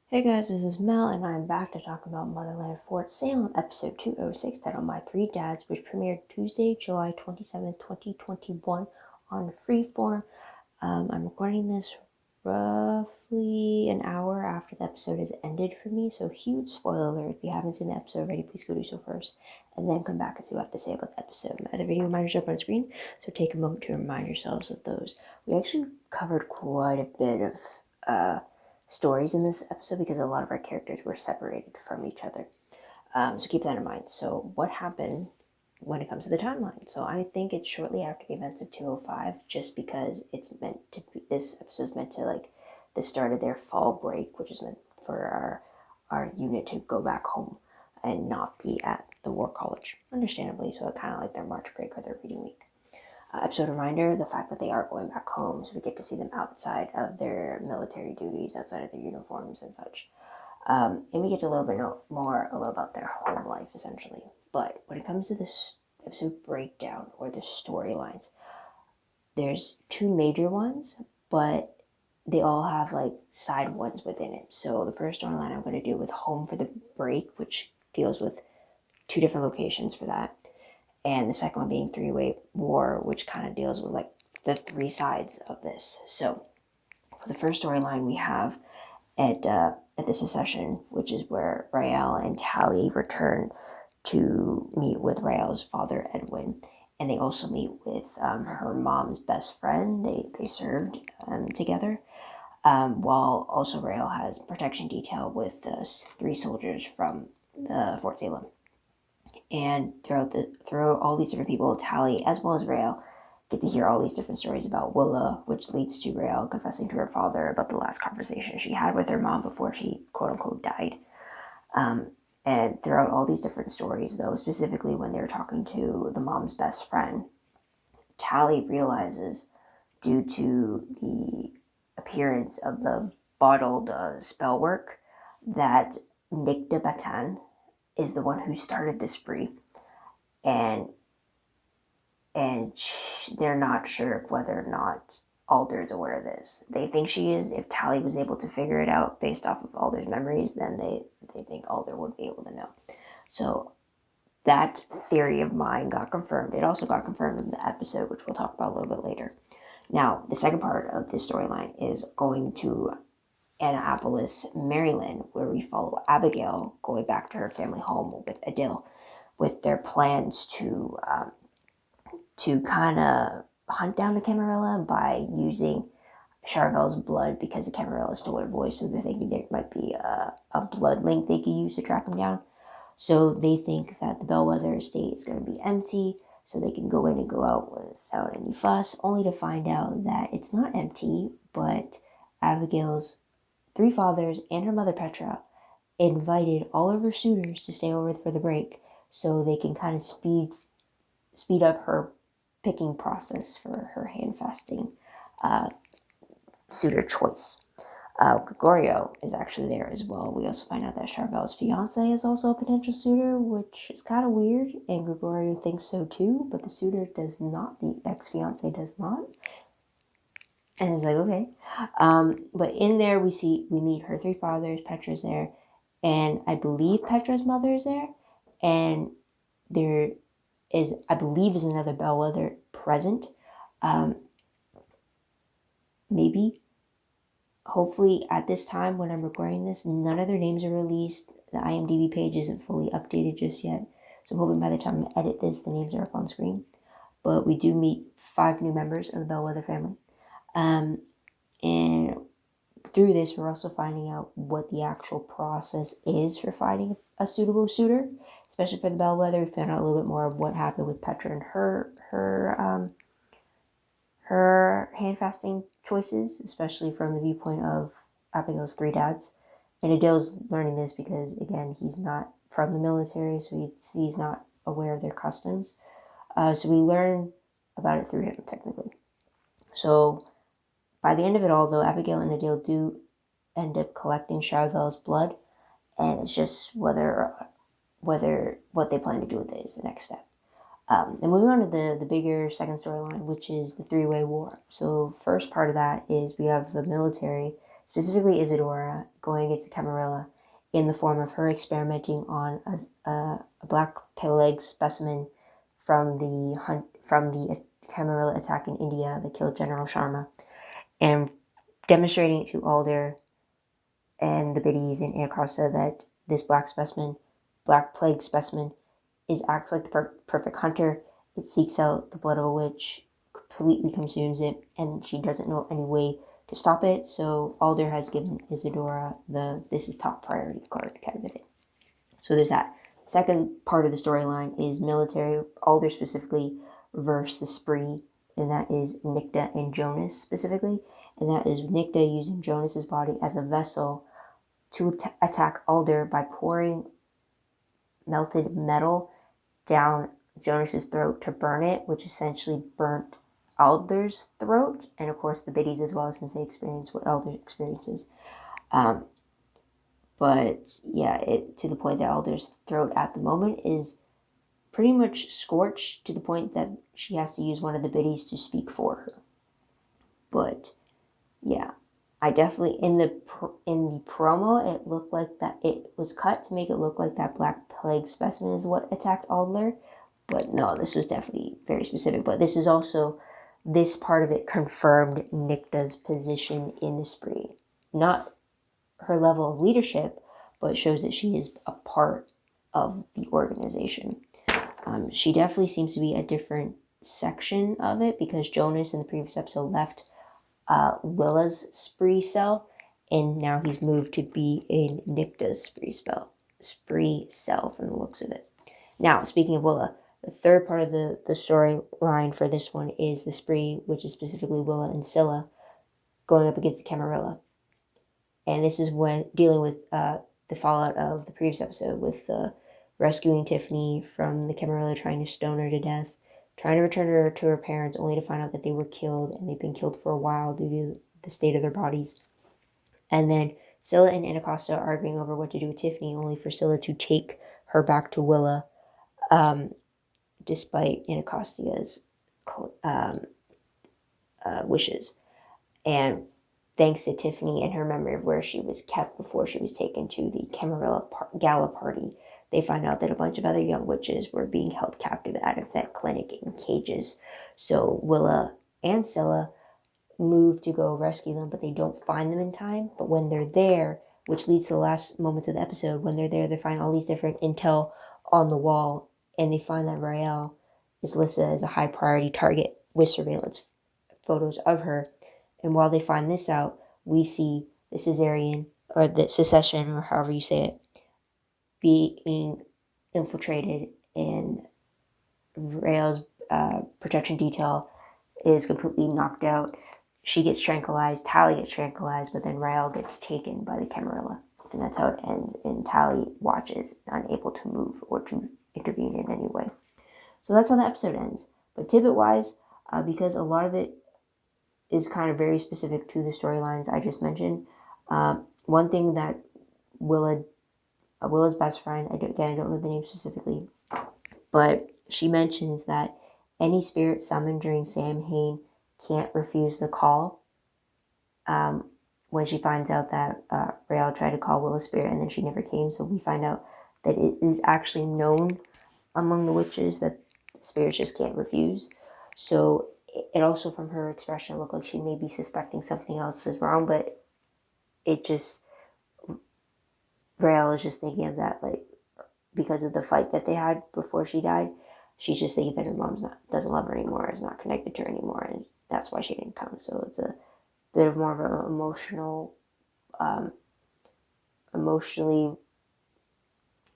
Hey guys, this is Mel, and I'm back to talk about Motherland Fort Salem, episode 206, titled My Three Dads, which premiered Tuesday, July 27th, 2021 on Freeform. I'm recording this roughly an hour after the episode has ended for me, so huge spoiler alert. If you haven't seen the episode already, please go do so first, and then come back and see what I have to say about the episode. My other video reminders are up on screen, so take a moment to remind yourselves of those. We actually covered quite a bit of stories in this episode because a lot of our characters were separated from each other. So keep that in mind. So what happened when it comes to the timeline? So I think it's shortly after the events of 205, just because it's meant to be, this episode's meant to like the start of their fall break, which is meant for our unit to go back home and not be at the war college, understandably. So kind of like their March break or their reading week. Episode reminder, the fact that they are going back home, so we get to see them outside of their military duties, outside of their uniforms and such. And we get to a little bit more about their home life, essentially. But when it comes to this episode breakdown or the storylines, there's two major ones, but they all have like side ones within it. So the first storyline I'm going to do with Home for the Break, which deals with two different locations for that, and the second one being Three-Way War, which kind of deals with like the three sides of this. So for the first storyline, we have at the secession, which is where Rael and Tally return to meet with Rael's father, Edwin, and they also meet with her mom's best friend. They served together, while also Rael has protection detail with the three soldiers from the Fort Salem. And throughout all these different people, Tally as well as Rael get to hear all these different stories about Willa, which leads to Rael confessing to her father about the last conversation she had with her mom before she quote unquote died. And throughout all these different stories, though, specifically when they're talking to the mom's best friend, Tally realizes, due to the appearance of the bottled spell work, that Nick de Batan is the one who started the spree, and they're not sure whether or not Alder's aware of this. They think she is. If Tally was able to figure it out based off of Alder's memories, then they think Alder would be able to know. So that theory of mine got confirmed. It also got confirmed in the episode, which we'll talk about a little bit later. Now, the second part of this storyline is going to Annapolis, Maryland, where we follow Abigail going back to her family home with Adil, with their plans to kind of hunt down the Camarilla by using Charvel's blood, because the Camarilla stole her voice, so they're thinking there might be a blood link they could use to track him down. So they think that the Bellwether estate is going to be empty, so they can go in and go out without any fuss, only to find out that it's not empty, but Abigail's three fathers and her mother Petra invited all of her suitors to stay over for the break, so they can kind of speed up her picking process for her hand-fasting suitor choice. Gregorio is actually there as well. We also find out that Charvel's fiance is also a potential suitor, which is kind of weird, and Gregorio thinks so too, but the suitor does not. The ex-fiance does not. And it's like, okay. But in there we meet her three fathers. Petra's there, and I believe Petra's mother is there, and there is, I believe, is another Bellwether present. Maybe. Hopefully at this time when I'm recording this, none of their names are released. The IMDb page isn't fully updated just yet. So I'm hoping by the time I edit this, the names are up on screen. But we do meet 5 new members of the Bellwether family. And through this, we're also finding out what the actual process is for finding a suitable suitor, especially for the Bellwether. We found out a little bit more of what happened with Petra and her hand-fasting choices, especially from the viewpoint of Abigail's 3 dads. And Adil's learning this because, again, he's not from the military, so he's not aware of their customs. So we learn about it through him, technically. So by the end of it all, though, Abigail and Adil do end up collecting Charvel's blood, and it's just whether what they plan to do with it is the next step. And moving on to the bigger second storyline, which is the Three-Way War. So first part of that is we have the military specifically Isadora, going against Camarilla in the form of her experimenting on a black plague specimen from the Camarilla attack in India that killed General Sharma, and demonstrating it to Alder and the biddies in Anacostia that this black plague specimen, acts like the perfect hunter. It seeks out the blood of a witch, completely consumes it, and she doesn't know any way to stop it. So Alder has given Isadora the "this is top priority" card kind of thing. So there's that. Second part of the storyline is military. Alder specifically versus the Spree, and that is Nicta and Jonas specifically, and that is Nicta using Jonas's body as a vessel to attack Alder by pouring melted metal down Jonas's throat to burn it, which essentially burnt Alder's throat, and of course the biddies as well, since they experience what Alder experiences. But yeah, to the point that Alder's throat at the moment is pretty much scorched to the point that she has to use one of the biddies to speak for her. But yeah, I definitely in the promo it looked like that it was cut to make it look like that black plague specimen is what attacked Alder, but no, this was definitely very specific. But this is also, this part of it confirmed Nicta's position in the Spree, not her level of leadership, but shows that she is a part of the organization. She definitely seems to be a different section of it, because Jonas in the previous episode left Willa's Spree cell, and now he's moved to be in Nicta's Spree cell from the looks of it. Now, speaking of Willa, the third part of the storyline for this one is the Spree, which is specifically Willa and Scylla going up against Camarilla. And this is when dealing with the fallout of the previous episode, with rescuing Tiffany from the Camarilla, trying to stone her to death, trying to return her to her parents, only to find out that they were killed, and they've been killed for a while due to the state of their bodies. And then Scylla and Anacostia arguing over what to do with Tiffany, only for Scylla to take her back to Willa, despite Anacostia's wishes. And thanks to Tiffany and her memory of where she was kept before she was taken to the Camarilla gala party, they find out that a bunch of other young witches were being held captive at a vet clinic in cages. So Willa and Scylla move to go rescue them, but they don't find them in time. But when they're there, which leads to the last moments of the episode, when they're there, they find all these different intel on the wall, and they find that Raelle is listed as a high priority target with surveillance photos of her. And while they find this out, we see the Caesarean, or the secession, or however you say it, being infiltrated, and Raelle's protection detail is completely knocked out. She gets tranquilized, Tally gets tranquilized, but then Raelle gets taken by the Camarilla. And that's how it ends, and Tally watches, unable to move or to intervene in any way. So that's how the episode ends. But tidbit-wise, because a lot of it is kind of very specific to the storylines I just mentioned, one thing that Willa's best friend, I don't know the name specifically, but she mentions that any spirit summoned during Samhain can't refuse the call. When she finds out that Raelle tried to call Willa's spirit and then she never came, so we find out that it is actually known among the witches that spirits just can't refuse. So it also, from her expression, looked like she may be suspecting something else is wrong, but Raelle is just thinking of that, like, because of the fight that they had before she died, she's just thinking that her mom doesn't love her anymore, is not connected to her anymore, and that's why she didn't come. So it's a bit of more of an emotionally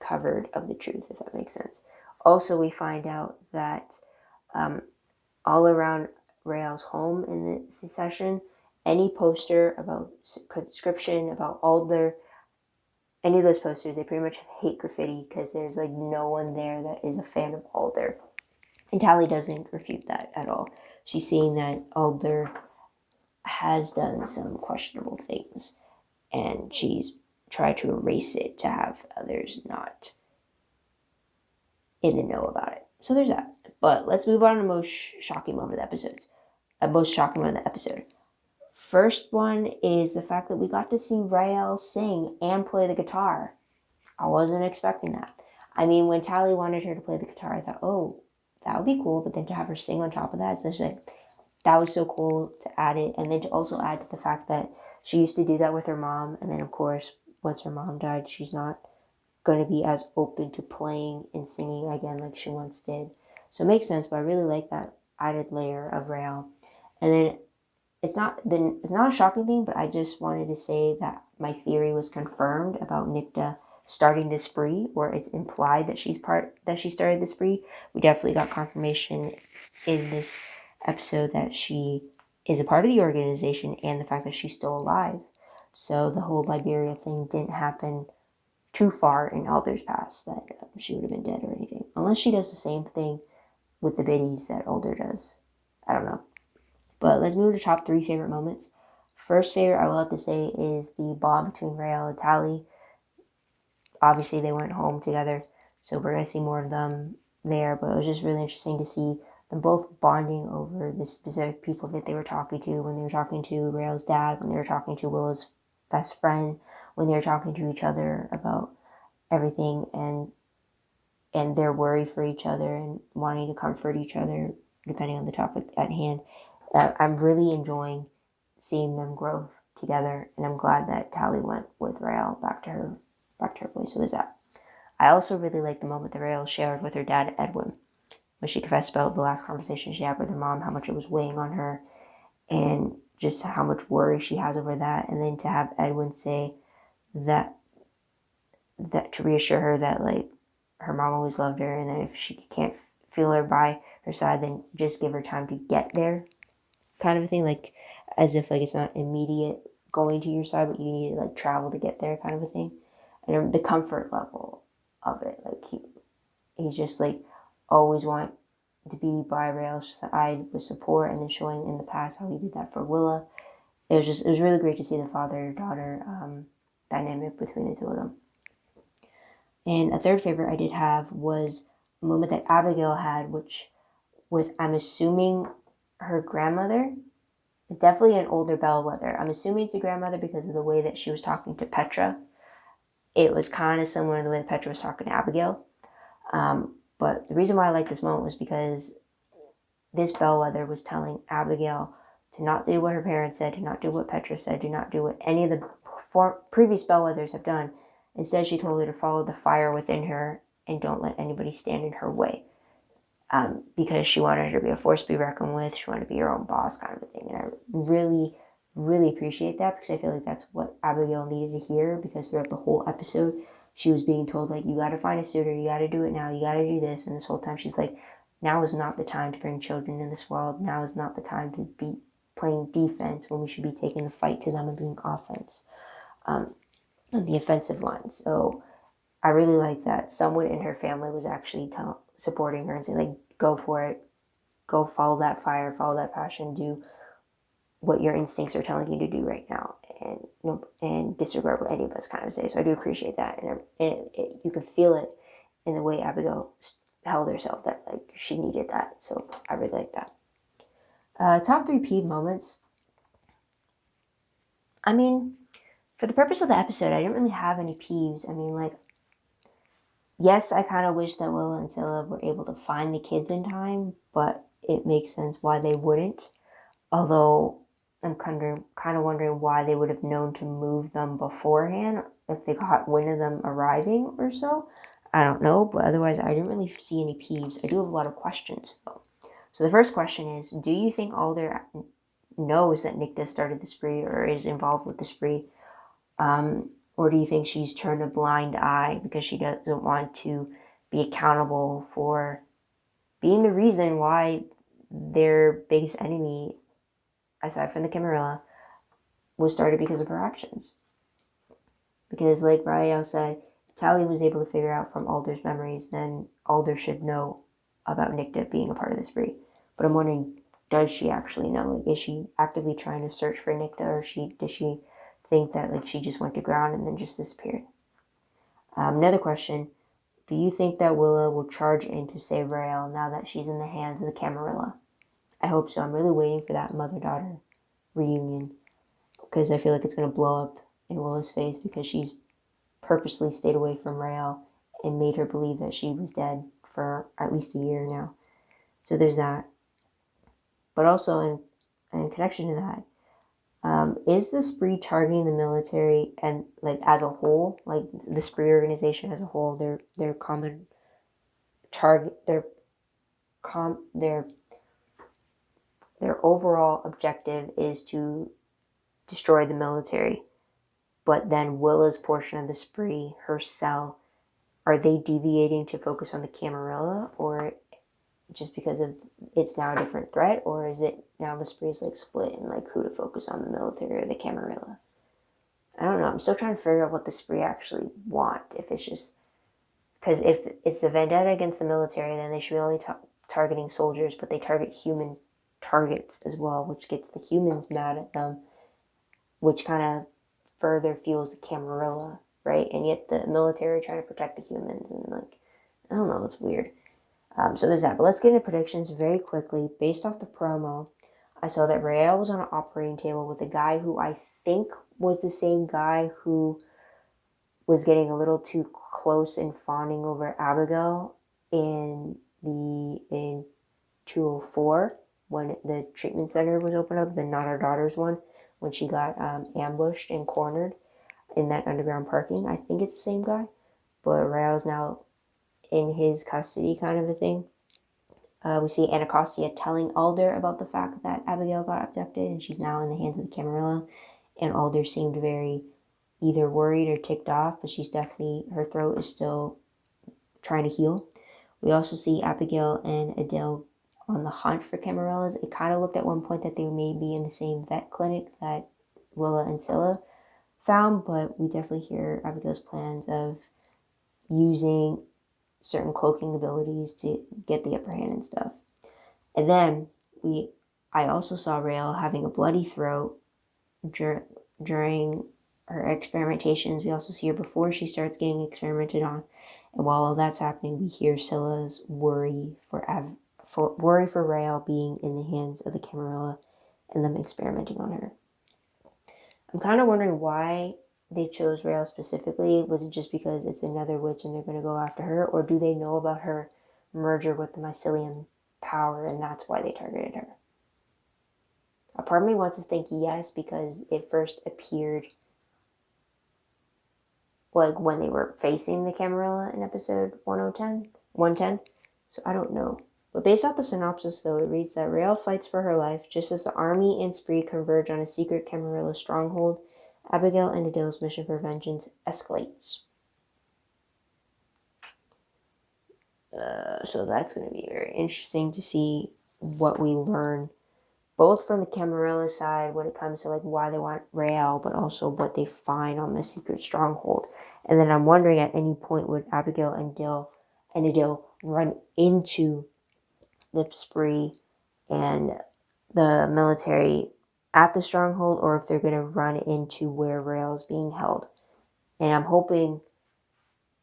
covered of the truth, if that makes sense. Also, we find out that all around Raelle's home in the secession, any poster about conscription, about Alder, any of those posters, they pretty much hate graffiti, because there's like no one there that is a fan of Alder. And Tally doesn't refute that at all. She's seeing that Alder has done some questionable things, and she's tried to erase it to have others not in the know about it. So there's that. But let's move on to the most shocking moment of the episode. First one is the fact that we got to see Rael sing and play the guitar. I wasn't expecting that. I mean, when Tally wanted her to play the guitar, I thought, oh, that would be cool. But then to have her sing on top of that, it's just like, that was so cool to add it. And then to also add to the fact that she used to do that with her mom. And then, of course, once her mom died, she's not going to be as open to playing and singing again like she once did. So it makes sense, but I really like that added layer of Rael. And then it's not a shocking thing, but I just wanted to say that my theory was confirmed about Nikta starting the spree, or it's implied that she started the spree. We definitely got confirmation in this episode that she is a part of the organization and the fact that she's still alive. So the whole Liberia thing didn't happen too far in Alder's past that she would have been dead or anything. Unless she does the same thing with the biddies that Alder does. I don't know. But let's move to top 3 favorite moments. First favorite, I will have to say, is the bond between Rael and Tally. Obviously, they went home together, so we're going to see more of them there. But it was just really interesting to see them both bonding over the specific people that they were talking to. When they were talking to Rael's dad, when they were talking to Willa's best friend, when they were talking to each other about everything and their worry for each other and wanting to comfort each other, depending on the topic at hand. I'm really enjoying seeing them grow together, and I'm glad that Tally went with Rael back to her place. So is that. I also really like the moment that Rael shared with her dad, Edwin, when she confessed about the last conversation she had with her mom, how much it was weighing on her, and just how much worry she has over that. And then to have Edwin say that to reassure her that, like, her mom always loved her, and that if she can't feel her by her side, then just give her time to get there, kind of a thing, like as if like it's not immediate going to your side, but you need to like travel to get there, kind of a thing. And the comfort level of it, like he's just like always want to be by Rael's side with support, and then showing in the past how he did that for Willa. It was really great to see the father-daughter dynamic between the two of them. And a third favorite I did have was a moment that Abigail had, which with, I'm assuming, her grandmother. It's definitely an older bellwether. I'm assuming it's a grandmother because of the way that she was talking to Petra. It was kind of similar to the way that Petra was talking to Abigail. But the reason why I like this moment was because this bellwether was telling Abigail to not do what her parents said, to not do what Petra said, to not do what any of the previous bellwethers have done. Instead, she told her to follow the fire within her and don't let anybody stand in her way. Because she wanted her to be a force to be reckoned with. She wanted to be her own boss, kind of a thing. And I really, really appreciate that, because I feel like that's what Abigail needed to hear, because throughout the whole episode, she was being told, like, you got to find a suitor, you got to do it now, you got to do this. And this whole time she's like, now is not the time to bring children in this world. Now is not the time to be playing defense when we should be taking the fight to them and being offense on the offensive line. So I really like that someone in her family was actually supporting her and saying, like, go for it, go follow that fire, follow that passion, do what your instincts are telling you to do right now, and disregard what any of us kind of say. So I do appreciate that, and you can feel it in the way Abigail held herself, that like she needed that. So I really like that. Top 3 peeve moments. I mean, for the purpose of the episode, I didn't really have any peeves. I mean, like, yes, I kind of wish that Willa and Scylla were able to find the kids in time, but it makes sense why they wouldn't. Although I'm kind of wondering why they would have known to move them beforehand if they got wind of them arriving or so. I don't know, but otherwise I didn't really see any peeves. I do have a lot of questions, though. So the first question is, do you think Alder knows that Nikta started the spree or is involved with the spree? Or do you think she's turned a blind eye because she doesn't want to be accountable for being the reason why their biggest enemy, aside from the Camarilla, was started because of her actions? Because, like Rael said, if Tally was able to figure out from Alder's memories, then Alder should know about Nikta being a part of the spree. But I'm wondering, does she actually know? Like, is she actively trying to search for Nikta, or does she think that like she just went to ground and then just disappeared? Another question, do you think that Willa will charge in to save Rael now that she's in the hands of the Camarilla? I hope so. I'm really waiting for that mother-daughter reunion. because I feel like it's going to blow up in Willa's face because she's purposely stayed away from Raelle and made her believe that she was dead for at least a year now. So there's that. But also in connection to that, is the spree targeting the military and like as a whole, like the spree organization as a whole, their common target, their overall objective is to destroy the military. But then Willa's portion of the spree, her cell, are they deviating to focus on the Camarilla, or just because of it's now a different threat, or is it now the spree is like split and like who to focus on, the military or the Camarilla? I don't know. I'm still trying to figure out what the spree actually want. If it's just because if it's a vendetta against the military, then they should be only targeting soldiers, but they target human targets as well, which gets the humans mad at them, which kind of further fuels the Camarilla, right? And yet the military trying to protect the humans, and like, I don't know, it's weird. So there's that. But let's get into predictions very quickly. Based off the promo, I saw that Raelle was on an operating table with a guy who I think was the same guy who was getting a little too close and fawning over Abigail in 204 when the treatment center was opened up, the Not Our Daughters one, when she got ambushed and cornered in that underground parking. I think it's the same guy, but Raelle's now in his custody, kind of a thing. We see Anacostia telling Alder about the fact that Abigail got abducted and she's now in the hands of the Camarilla, and Alder seemed very either worried or ticked off, but she's definitely, her throat is still trying to heal. We also see Abigail and Adele on the hunt for Camarillas. It kind of looked at one point that they may be in the same vet clinic that Willa and Scylla found, but we definitely hear Abigail's plans of using certain cloaking abilities to get the upper hand and stuff. And then I also saw Raelle having a bloody throat during her experimentations. We also see her before she starts getting experimented on. And while all that's happening, we hear Scylla's worry for Raelle being in the hands of the Camarilla and them experimenting on her. I'm kind of wondering why they chose Raelle specifically. Was it just because it's another witch and they're going to go after her? Or do they know about her merger with the mycelium power and that's why they targeted her? A part of me wants to think yes, because it first appeared like when they were facing the Camarilla in episode 110. So I don't know. But based off the synopsis, though, it reads that Raelle fights for her life just as the army and spree converge on a secret Camarilla stronghold. Abigail and Adele's mission for vengeance escalates. So that's going to be very interesting to see what we learn, both from the Camarilla side when it comes to like why they want Raelle, but also what they find on the secret stronghold. And then I'm wondering, at any point would Abigail and Adele run into the spree and the military at the stronghold, or if they're going to run into where Raelle's being held. And I'm hoping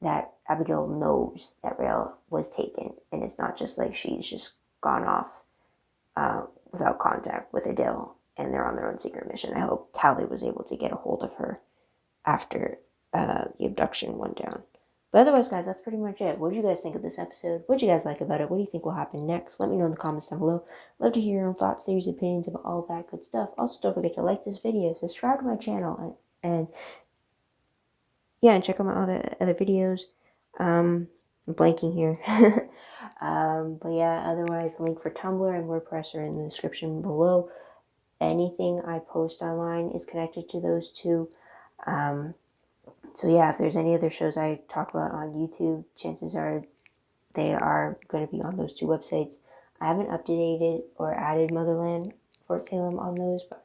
that Abigail knows that Raelle was taken, and it's not just like she's just gone off without contact with Adele, and they're on their own secret mission. I hope Tally was able to get a hold of her after the abduction went down. But otherwise, guys, that's pretty much it. What did you guys think of this episode? What did you guys like about it? What do you think will happen next? Let me know in the comments down below. Love to hear your own thoughts, theories, opinions about all that good stuff. Also, don't forget to like this video, subscribe to my channel, and check out my other videos. I'm blanking here. But yeah, otherwise, link for Tumblr and WordPress are in the description below. Anything I post online is connected to those two. So yeah, if there's any other shows I talk about on YouTube, chances are they are going to be on those two websites. I haven't updated or added Motherland, Fort Salem on those, but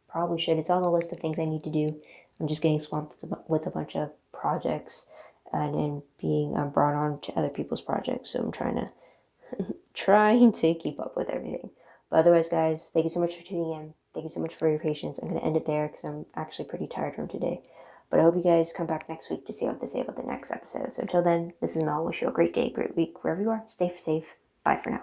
probably should. It's on the list of things I need to do. I'm just getting swamped with a bunch of projects and being brought on to other people's projects. So I'm trying to keep up with everything. But otherwise, guys, thank you so much for tuning in. Thank you so much for your patience. I'm going to end it there because I'm actually pretty tired from today. But I hope you guys come back next week to see what they say about the next episode. So until then, this is Mel. Wish you a great day, great week, wherever you are. Stay safe. Bye for now.